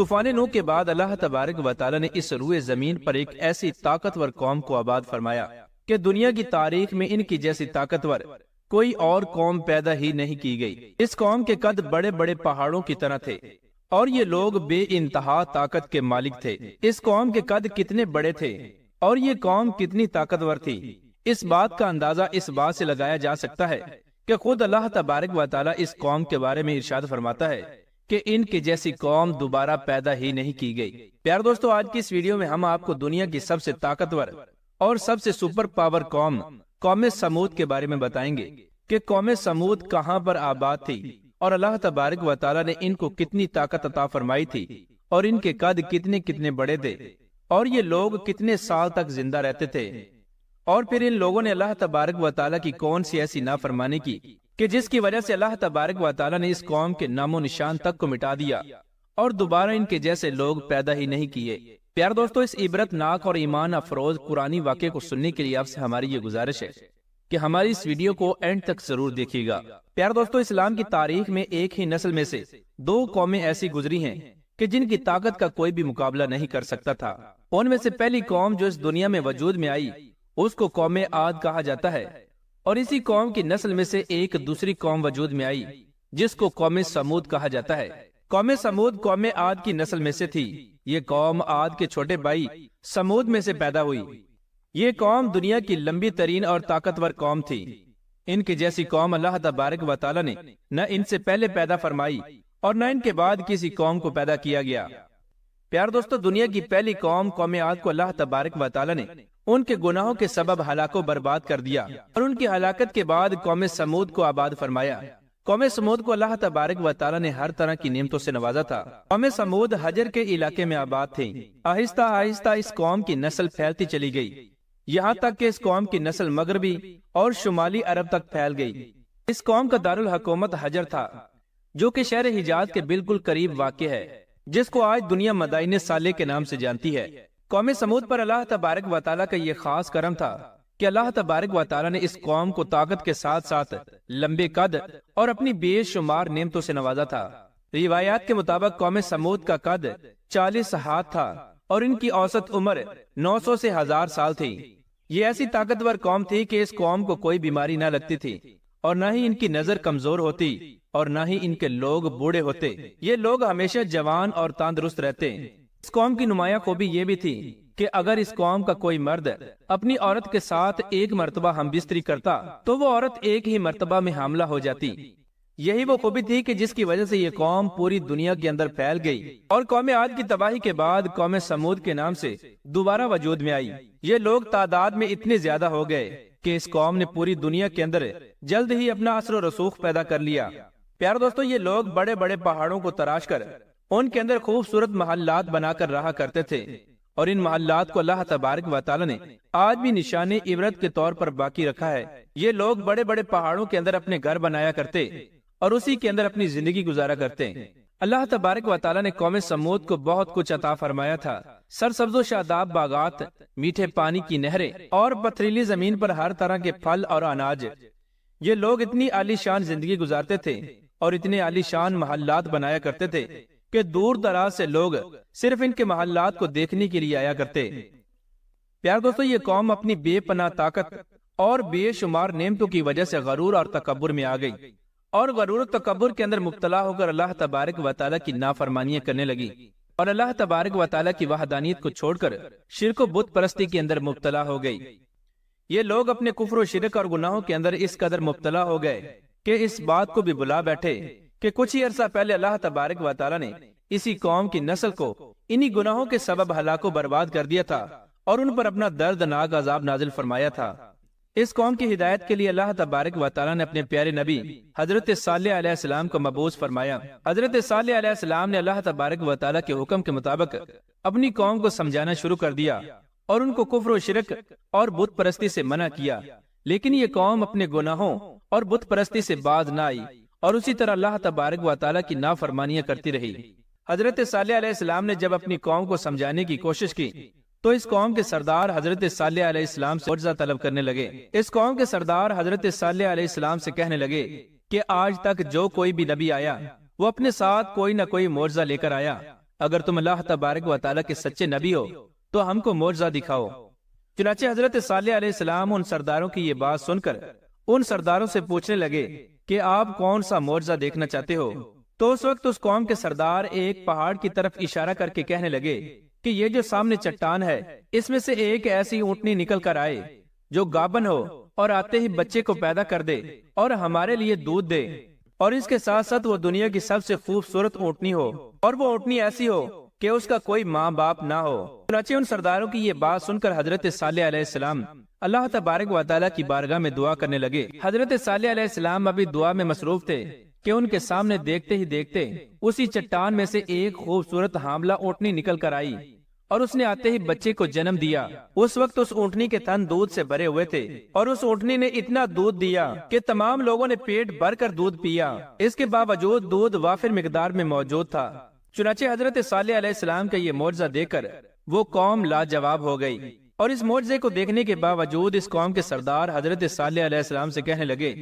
طوفان نوح کے بعد اللہ تبارک و تعالی نے اس روئے زمین پر ایک ایسی طاقتور قوم کو آباد فرمایا کہ دنیا کی تاریخ میں ان کی جیسی طاقتور کوئی اور قوم پیدا ہی نہیں کی گئی۔ اس قوم کے قد بڑے بڑے پہاڑوں کی طرح تھے اور یہ لوگ بے انتہا طاقت کے مالک تھے۔ اس قوم کے قد کتنے بڑے تھے اور یہ قوم کتنی طاقتور تھی، اس بات کا اندازہ اس بات سے لگایا جا سکتا ہے کہ خود اللہ تبارک و تعالی اس قوم کے بارے میں ارشاد فرماتا ہے کہ ان کی جیسی قوم دوبارہ پیدا ہی نہیں کی گئی۔ پیار دوستو، آج کی اس ویڈیو میں ہم آپ کو دنیا کی سب سے طاقتور اور سب سے سپر پاور قوم سمود کے بارے میں بتائیں گے کہ قوم سمود کہاں پر آباد تھی اور اللہ تبارک و تعالی نے ان کو کتنی طاقت عطا فرمائی تھی اور ان کے قد کتنے کتنے بڑے تھے اور یہ لوگ کتنے سال تک زندہ رہتے تھے، اور پھر ان لوگوں نے اللہ تبارک و تعالی کی کون سی ایسی نافرمانی کی کہ جس کی وجہ سے اللہ تبارک و تعالی نے اس قوم کے نام و نشان تک کو مٹا دیا اور دوبارہ ان کے جیسے لوگ پیدا ہی نہیں کیے۔ پیار دوستو، اس عبرت ناک اور ایمان افروز قرآنی واقعے کو سننے کے لیے آپ سے ہماری یہ گزارش ہے کہ ہماری اس ویڈیو کو اینڈ تک ضرور دیکھیے گا۔ پیار دوستو، اسلام کی تاریخ میں ایک ہی نسل میں سے دو قومیں ایسی گزری ہیں کہ جن کی طاقت کا کوئی بھی مقابلہ نہیں کر سکتا تھا۔ ان میں سے پہلی قوم جو اس دنیا میں وجود میں آئی اس کو قوم عاد کہا جاتا ہے، اور اسی قوم کی نسل میں سے ایک دوسری قوم وجود میں آئی جس کو قوم سمود کہا جاتا ہے۔ قوم سمود قوم عاد کی نسل میں سے تھی۔ یہ قوم عاد کے چھوٹے بھائی سمود میں سے پیدا ہوئی۔ یہ قوم دنیا کی لمبی ترین اور طاقتور قوم تھی۔ ان کی جیسی قوم اللہ تبارک و تعالی نے نہ ان سے پہلے پیدا فرمائی اور نہ ان کے بعد کسی قوم کو پیدا کیا گیا۔ پیار دوستو، دنیا کی پہلی قوم عاد کو اللہ تبارک و تعالی نے ان کے گناہوں کے سبب ہلاک و برباد کر دیا، اور ان کی ہلاکت کے بعد قوم سمود کو آباد فرمایا۔ قوم سمود کو اللہ تبارک و تعالی نے ہر طرح کی نعمتوں سے نوازا تھا۔ قوم سمود حجر کے علاقے میں آباد تھی۔ آہستہ آہستہ اس قوم کی نسل پھیلتی چلی گئی، یہاں تک کہ اس قوم کی نسل مغربی اور شمالی عرب تک پھیل گئی۔ اس قوم کا دارالحکومت حجر تھا، جو کہ شہر حجاز کے بالکل قریب واقع ہے، جس کو آج دنیا مدائن صالح کے نام سے جانتی ہے۔ قوم سمود پر اللہ تبارک و تعالیٰ کا یہ خاص کرم تھا کہ اللہ تبارک و تعالیٰ نے اس قوم کو طاقت کے ساتھ ساتھ لمبے قد اور اپنی بے شمار نعمتوں سے نوازا تھا۔ روایات کے مطابق قوم سمود کا قد 40 ہاتھ تھا اور ان کی اوسط عمر 900 سے 1000 سال تھی۔ یہ ایسی طاقتور قوم تھی کہ اس قوم کو کوئی بیماری نہ لگتی تھی، اور نہ ہی ان کی نظر کمزور ہوتی اور نہ ہی ان کے لوگ بوڑھے ہوتے۔ یہ لوگ ہمیشہ جوان اور تندرست رہتے۔ اس قوم کی نمایاں خوبی یہ بھی تھی کہ اگر اس قوم کا کوئی مرد اپنی عورت کے ساتھ ایک مرتبہ ہم بستری کرتا تو وہ عورت ایک ہی مرتبہ میں حاملہ ہو جاتی۔ یہی وہ خوبی تھی کہ جس کی وجہ سے یہ قوم پوری دنیا کے اندر پھیل گئی، اور قوم عاد کی تباہی کے بعد قوم سمود کے نام سے دوبارہ وجود میں آئی۔ یہ لوگ تعداد میں اتنے زیادہ ہو گئے کہ اس قوم نے پوری دنیا کے اندر جلد ہی اپنا اثر و رسوخ پیدا کر لیا۔ پیار دوستو، یہ لوگ بڑے بڑے پہاڑوں کو تراش کر ان کے اندر خوبصورت محلات بنا کر رہا کرتے تھے، اور ان محلات کو اللہ تبارک و تعالی نے آج بھی نشان عبرت کے طور پر باقی رکھا ہے۔ یہ لوگ بڑے بڑے پہاڑوں کے اندر اپنے گھر بنایا کرتے اور اسی کے اندر اپنی زندگی گزارا کرتے۔ اللہ تبارک و تعالی نے قوم سمود کو بہت کچھ عطا فرمایا تھا۔ سرسبز و شاداب باغات، میٹھے پانی کی نہریں اور پتھریلی زمین پر ہر طرح کے پھل اور اناج۔ یہ لوگ اتنی عالی شان زندگی گزارتے تھے اور اتنے عالی شان محلات بنایا کرتے تھے کہ دور دراز سے لوگ صرف ان کے محلات کو دیکھنے کے لیے آیا کرتے۔ پیار دوستو، یہ قوم اپنی بے پناہ طاقت اور بے شمار نعمتوں کی وجہ سے غرور اور تکبر میں آ گئی، اور غرور و تکبر کے اندر مبتلا ہو کر اللہ تبارک و تعالیٰ کی نافرمانیاں کرنے لگی، اور اللہ تبارک و تعالیٰ کی وحدانیت کو چھوڑ کر شرک و بت پرستی کے اندر مبتلا ہو گئی۔ یہ لوگ اپنے کفر و شرک اور گناہوں کے اندر اس قدر مبتلا ہو گئے کہ اس بات کو بھی بلا بیٹھے کہ کچھ ہی عرصہ پہلے اللہ تبارک و تعالیٰ نے اسی قوم کی نسل کو انہی گناہوں کے سبب ہلاک و برباد کر دیا تھا اور ان پر اپنا دردناک عذاب نازل فرمایا تھا۔ اس قوم کی ہدایت کے لیے اللہ تبارک و تعالیٰ نے اپنے پیارے نبی حضرت صالح علیہ السلام کو مبعوث فرمایا۔ حضرت صالح علیہ السلام نے اللہ تبارک و تعالیٰ کے حکم کے مطابق اپنی قوم کو سمجھانا شروع کر دیا اور ان کو کفر و شرک اور بت پرستی سے منع کیا، لیکن یہ قوم اپنے گناہوں اور بت پرستی سے باز نہ آئی اور اسی طرح اللہ تبارک و تعالیٰ کی نافرمانیاں کرتی رہی۔ حضرت صالح علیہ السلام نے جب اپنی قوم کو سمجھانے کی کوشش کی تو اس قوم کے سردار حضرت صالح علیہ السلام سے معجزہ طلب کرنے لگے۔ اس قوم کے سردار حضرت صالح علیہ السلام سے کہنے لگے کہ آج تک جو کوئی بھی نبی آیا وہ اپنے ساتھ کوئی نہ کوئی معجزہ لے کر آیا، اگر تم اللہ تبارک و تعالیٰ کے سچے نبی ہو تو ہم کو معجزہ دکھاؤ۔ چنانچہ حضرت صالح علیہ السلام ان سرداروں کی یہ بات سن کر ان سرداروں سے پوچھنے لگے کہ آپ کون سا معجزہ دیکھنا چاہتے ہو؟ تو اس وقت اس قوم کے سردار ایک پہاڑ کی طرف اشارہ کر کے کہنے لگے کہ یہ جو سامنے چٹان ہے اس میں سے ایک ایسی اونٹنی نکل کر آئے جو گابن ہو اور آتے ہی بچے کو پیدا کر دے اور ہمارے لیے دودھ دے، اور اس کے ساتھ ساتھ وہ دنیا کی سب سے خوبصورت اونٹنی ہو، اور وہ اونٹنی ایسی ہو کہ اس کا کوئی ماں باپ نہ ہو۔ چنانچہ ان سرداروں کی یہ بات سن کر حضرت صالح علیہ السلام اللہ تبارک و تعالیٰ کی بارگاہ میں دعا کرنے لگے۔ حضرت صالح علیہ السلام ابھی دعا میں مصروف تھے کہ ان کے سامنے دیکھتے ہی دیکھتے اسی چٹان میں سے ایک خوبصورت حاملہ اونٹنی نکل کر آئی اور اس نے آتے ہی بچے کو جنم دیا۔ اس وقت اس اونٹنی کے تھن دودھ سے بھرے ہوئے تھے اور اس اونٹنی نے اتنا دودھ دیا کہ تمام لوگوں نے پیٹ بھر کر دودھ پیا۔ اس کے باوجود دودھ وافر مقدار میں موجود تھا۔ چنانچہ حضرت صالح علیہ السلام کا یہ معجزہ دیکھ کر وہ قوم لاجواب ہو گئی، اور اس معجزے کو دیکھنے کے باوجود اس قوم کے سردار حضرت صالح علیہ السلام سے کہنے لگے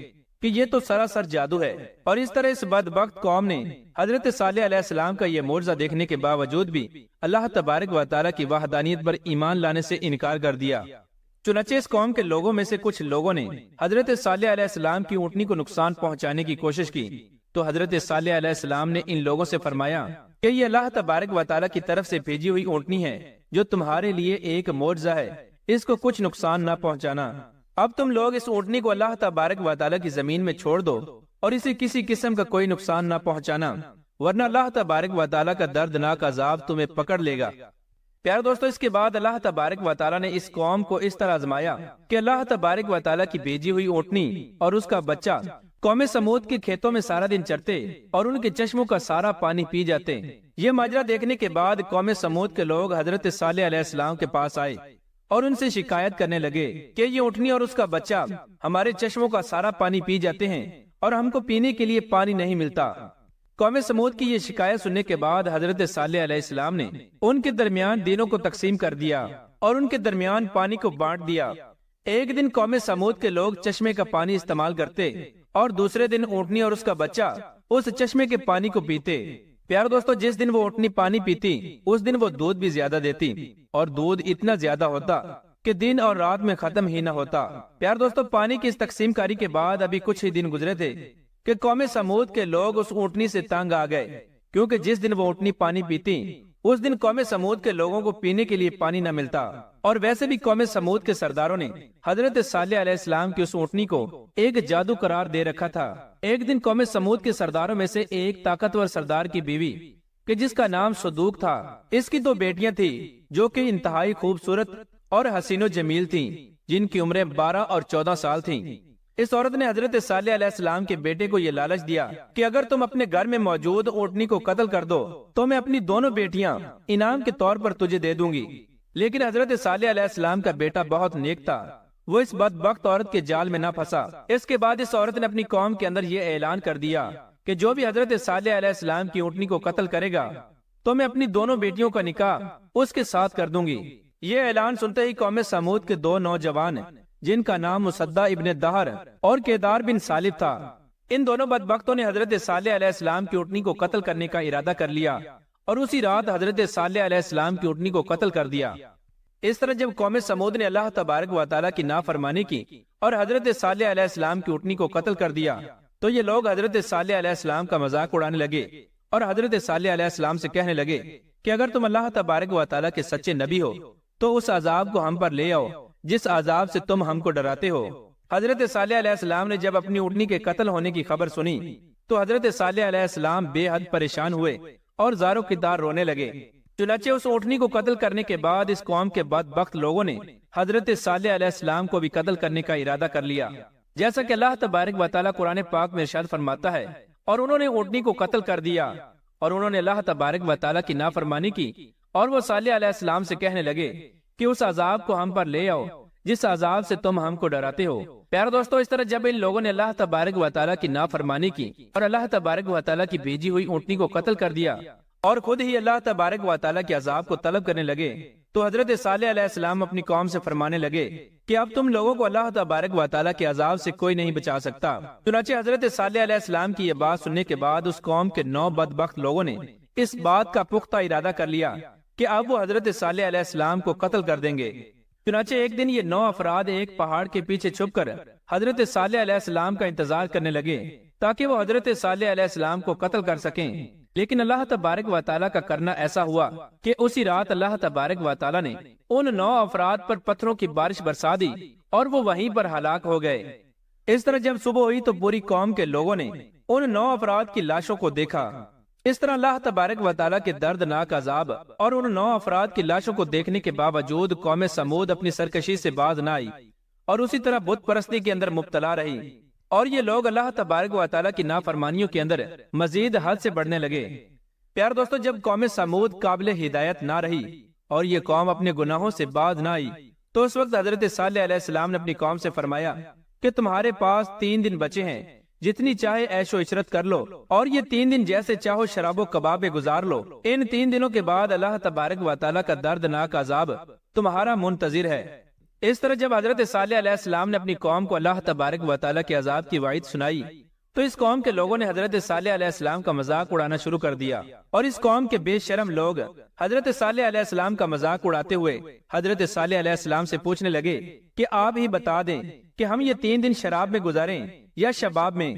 کہ یہ تو سراسر جادو ہے۔ اور اس طرح اس بدبخت قوم نے حضرت صالح علیہ السلام کا یہ معجزہ دیکھنے کے باوجود بھی اللہ تبارک و تعالیٰ کی وحدانیت پر ایمان لانے سے انکار کر دیا۔ چنانچہ اس قوم کے لوگوں میں سے کچھ لوگوں نے حضرت صالح علیہ السلام کی اونٹنی کو نقصان پہنچانے کی کوشش کی، تو حضرت صالح علیہ السلام نے ان لوگوں سے فرمایا کہ یہ اللہ تبارک و تعالیٰ کی طرف سے بھیجی ہوئی اونٹنی ہے جو تمہارے لیے ایک معجزہ ہے، اس کو کچھ نقصان نہ پہنچانا۔ اب تم لوگ اس اونٹنی کو اللہ تبارک و تعالیٰ کی زمین میں چھوڑ دو اور اسے کسی قسم کا کوئی نقصان نہ پہنچانا، ورنہ اللہ تبارک و تعالیٰ کا دردناک عذاب تمہیں پکڑ لے گا۔ پیارے دوستو، اس کے بعد اللہ تبارک و تعالیٰ نے اس قوم کو اس طرح آزمایا کہ اللہ تبارک و تعالیٰ کی بھیجی ہوئی اونٹنی اور اس کا بچہ قوم سمود کے کھیتوں میں سارا دن چرتے اور ان کے چشموں کا سارا پانی پی جاتے۔ یہ ماجرا دیکھنے کے بعد قوم سمود کے لوگ حضرت صالح علیہ السلام کے پاس آئے اور ان سے شکایت کرنے لگے کہ یہ اونٹنی اور اس کا بچہ ہمارے چشموں کا سارا پانی پی جاتے ہیں اور ہم کو پینے کے لیے پانی نہیں ملتا۔ قوم سمود کی یہ شکایت سننے کے بعد حضرت صالح علیہ السلام نے ان کے درمیان دینوں کو تقسیم کر دیا اور ان کے درمیان پانی کو بانٹ دیا۔ ایک دن قوم سمود کے لوگ چشمے کا پانی استعمال کرتے اور دوسرے دن اونٹنی اور اس کا بچہ اس چشمے کے پانی کو پیتے۔ پیارے دوستو، جس دن وہ اونٹنی پانی پیتی اس دن وہ دودھ بھی زیادہ دیتی، اور دودھ اتنا زیادہ ہوتا کہ دن اور رات میں ختم ہی نہ ہوتا۔ پیارے دوستو، پانی کی اس تقسیم کاری کے بعد ابھی کچھ ہی دن گزرے تھے کہ قوم سمود کے لوگ اس اونٹنی سے تنگ آ گئے، کیونکہ جس دن وہ اونٹنی پانی پیتی اس دن قوم سمود کے لوگوں کو پینے کے لیے پانی نہ ملتا۔ اور ویسے بھی قوم سمود کے سرداروں نے حضرت صالح علیہ السلام کی اس اونٹنی کو ایک جادو قرار دے رکھا تھا۔ ایک دن قوم سمود کے سرداروں میں سے ایک طاقتور سردار کی بیوی کہ جس کا نام صدوق تھا، اس کی 2 بیٹیاں تھیں جو کہ انتہائی خوبصورت اور حسین و جمیل تھیں، جن کی عمریں 12 اور 14 سال تھیں۔ اس عورت نے حضرت صالح علیہ السلام کے بیٹے کو یہ لالچ دیا کہ اگر تم اپنے گھر میں موجود اونٹنی کو قتل کر دو تو میں اپنی دونوں بیٹیاں انعام کے طور پر تجھے دے دوں گی۔ لیکن حضرت صالح علیہ السلام کا بیٹا بہت نیک تھا، وہ اس بدبخت عورت کے جال میں نہ پھنسا۔ اس کے بعد اس عورت نے اپنی قوم کے اندر یہ اعلان کر دیا کہ جو بھی حضرت صالح علیہ السلام کی اونٹنی کو قتل کرے گا تو میں اپنی دونوں بیٹیوں کا نکاح اس کے ساتھ کر دوں گی۔ یہ اعلان سنتے ہی قوم سمود کے 2 نوجوان جن کا نام مصدع ابن دہر اور کیدار بن سالب تھا، ان دونوں بدبختوں نے حضرت صالح علیہ السلام کی اونٹنی کو قتل کرنے کا ارادہ کر لیا اور اسی رات حضرت صالح علیہ السلام کی اونٹنی کو قتل کر دیا۔ اس طرح جب قوم سمود نے اللہ تبارک و تعالیٰ کی نافرمانی کی اور حضرت صالح علیہ السلام کی اونٹنی کو قتل کر دیا تو یہ لوگ حضرت صالح علیہ السلام کا مذاق اڑانے لگے اور حضرت صالح علیہ السلام سے کہنے لگے کہ اگر تم اللہ تبارک و تعالیٰ کے سچے نبی ہو تو اس عذاب کو ہم پر لے آؤ جس عذاب سے تم ہم کو ڈراتے ہو۔ حضرت صالح علیہ السلام نے جب اپنی اونٹنی کے قتل ہونے کی خبر سنی تو حضرت صالح علیہ السلام بے حد پریشان ہوئے اور زاروں کی دار رونے لگے۔ چنانچہ اس اونٹنی کو قتل کرنے کے بعد اس قوم کے بدبخت لوگوں نے حضرت صالح علیہ السلام کو بھی قتل کرنے کا ارادہ کر لیا، جیسا کہ اللہ تبارک و تعالیٰ قرآن پاک میں ارشاد فرماتا ہے، اور انہوں نے اونٹنی کو قتل کر دیا اور انہوں نے اللہ تبارک و تعالیٰ کی نافرمانی کی اور وہ صالح علیہ السلام سے کہنے لگے کہ اس عذاب کو ہم پر لے آؤ جس عذاب سے تم ہم کو ڈراتے ہو۔ پیارے دوستو، اس طرح جب ان لوگوں نے اللہ تبارک و تعالیٰ کی نافرمانی کی اور اللہ تبارک و تعالیٰ کی بھیجی ہوئی اونٹنی کو قتل کر دیا اور خود ہی اللہ تبارک و تعالیٰ کے عذاب کو طلب کرنے لگے تو حضرت صالح علیہ السلام اپنی قوم سے فرمانے لگے کہ اب تم لوگوں کو اللہ تبارک و تعالیٰ کے عذاب سے کوئی نہیں بچا سکتا۔ چنانچہ حضرت صالح علیہ السلام کی یہ بات سننے کے بعد اس قوم کے 9 بدبخت لوگوں نے اس بات کا پختہ ارادہ کر لیا کہ اب وہ حضرت صالح علیہ السلام کو قتل کر دیں گے۔ چنانچہ ایک دن یہ 9 افراد ایک پہاڑ کے پیچھے چھپ کر حضرت صالح علیہ السلام کا انتظار کرنے لگے تاکہ وہ حضرت صالح علیہ السلام کو قتل کر سکیں، لیکن اللہ تبارک و تعالیٰ کا کرنا ایسا ہوا کہ اسی رات اللہ تبارک و تعالیٰ نے ان 9 افراد پر پتھروں کی بارش برسا دی اور وہ وہیں پر ہلاک ہو گئے۔ اس طرح جب صبح ہوئی تو پوری قوم کے لوگوں نے ان 9 افراد کی لاشوں کو دیکھا۔ اس طرح اللہ تبارک و تعالیٰ کے دردناک عذاب اور ان 9 افراد کی لاشوں کو دیکھنے کے باوجود قوم سمود اپنی سرکشی سے باز نہ آئی اور اسی طرح بت پرستی کے اندر مبتلا رہی، اور یہ لوگ اللہ تبارک و تعالیٰ کی نافرمانیوں کے اندر مزید حد سے بڑھنے لگے۔ پیار دوستو، جب قوم سمود قابل ہدایت نہ رہی اور یہ قوم اپنے گناہوں سے باز نہ آئی تو اس وقت حضرت صالح علیہ السلام نے اپنی قوم سے فرمایا کہ تمہارے پاس 3 دن بچے ہیں، جتنی چاہے عیش و عشرت کر لو، اور یہ 3 دن جیسے چاہو شراب و کباب گزار لو۔ ان 3 دنوں کے بعد اللہ تبارک و تعالیٰ کا دردناک عذاب تمہارا منتظر ہے۔ اس طرح جب حضرت صالح علیہ السلام نے اپنی قوم کو اللہ تبارک و تعالیٰ کے عذاب کی وعید سنائی تو اس قوم کے لوگوں نے حضرت صالح علیہ السلام کا مذاق اڑانا شروع کر دیا، اور اس قوم کے بے شرم لوگ حضرت صالح علیہ السلام کا مذاق اڑاتے ہوئے حضرت صالح علیہ السلام سے پوچھنے لگے کہ آپ ہی بتا دیں کہ ہم یہ 3 دن شراب میں گزاریں یا شباب میں۔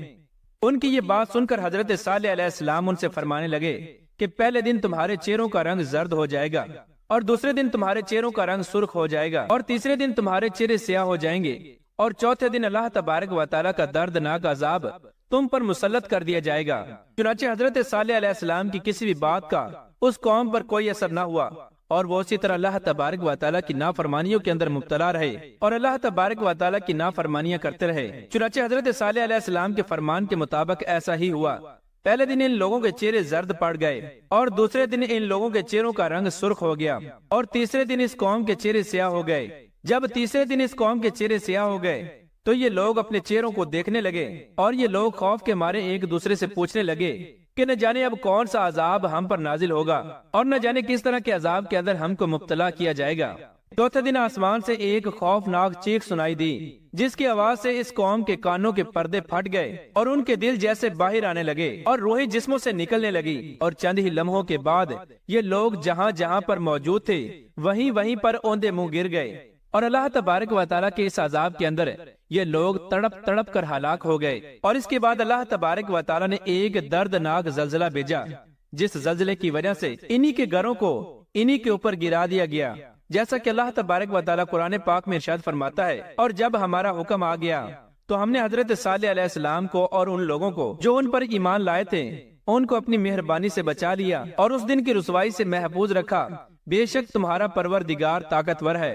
ان کی یہ بات سن کر حضرت صالح علیہ السلام ان سے فرمانے لگے کہ پہلے دن تمہارے چہروں کا رنگ زرد ہو جائے گا، اور دوسرے دن تمہارے چہروں کا رنگ سرخ ہو جائے گا، اور تیسرے دن تمہارے چہرے سیاہ ہو جائیں گے، اور چوتھے دن اللہ تبارک و تعالیٰ کا دردناک عذاب تم پر مسلط کر دیا جائے گا۔ چنانچہ حضرت صالح علیہ السلام کی کسی بھی بات کا اس قوم پر کوئی اثر نہ ہوا، اور وہ اسی طرح اللہ تبارک و تعالیٰ کی نافرمانیوں کے اندر مبتلا رہے اور اللہ تبارک و تعالیٰ کی نافرمانیاں کرتے رہے۔ چنانچہ حضرت صالح علیہ السلام کے فرمان کے مطابق ایسا ہی ہوا۔ پہلے دن ان لوگوں کے چہرے زرد پڑ گئے، اور دوسرے دن ان لوگوں کے چہروں کا رنگ سرخ ہو گیا، اور تیسرے دن اس قوم کے چہرے سیاہ ہو گئے۔ جب تیسرے دن اس قوم کے چہرے سیاہ ہو گئے تو یہ لوگ اپنے چہروں کو دیکھنے لگے، اور یہ لوگ خوف کے مارے ایک دوسرے سے پوچھنے لگے کہ نہ جانے اب کون سا عذاب ہم پر نازل ہوگا، اور نہ جانے کس طرح کے عذاب کے اندر ہم کو مبتلا کیا جائے گا۔ چوتھے دن آسمان سے ایک خوفناک چیخ سنائی دی، جس کی آواز سے اس قوم کے کانوں کے پردے پھٹ گئے اور ان کے دل جیسے باہر آنے لگے اور روحیں جسموں سے نکلنے لگی، اور چند ہی لمحوں کے بعد یہ لوگ جہاں جہاں پر موجود تھے وہیں پر اوندے منہ گر گئے، اور اللہ تبارک و تعالیٰ کے اس عذاب کے اندر یہ لوگ تڑپ تڑپ کر ہلاک ہو گئے۔ اور اس کے بعد اللہ تبارک و تعالیٰ نے ایک دردناک زلزلہ بھیجا، جس زلزلے کی وجہ سے انہی کے گھروں کو انہی کے اوپر گرا دیا گیا، جیسا کہ اللہ تبارک و تعالیٰ قرآن پاک میں ارشاد فرماتا ہے، اور جب ہمارا حکم آ گیا تو ہم نے حضرت صالح علیہ السلام کو اور ان لوگوں کو جو ان پر ایمان لائے تھے ان کو اپنی مہربانی سے بچا لیا اور اس دن کی رسوائی سے محفوظ رکھا۔ بے شک تمہارا پروردگار طاقتور ہے۔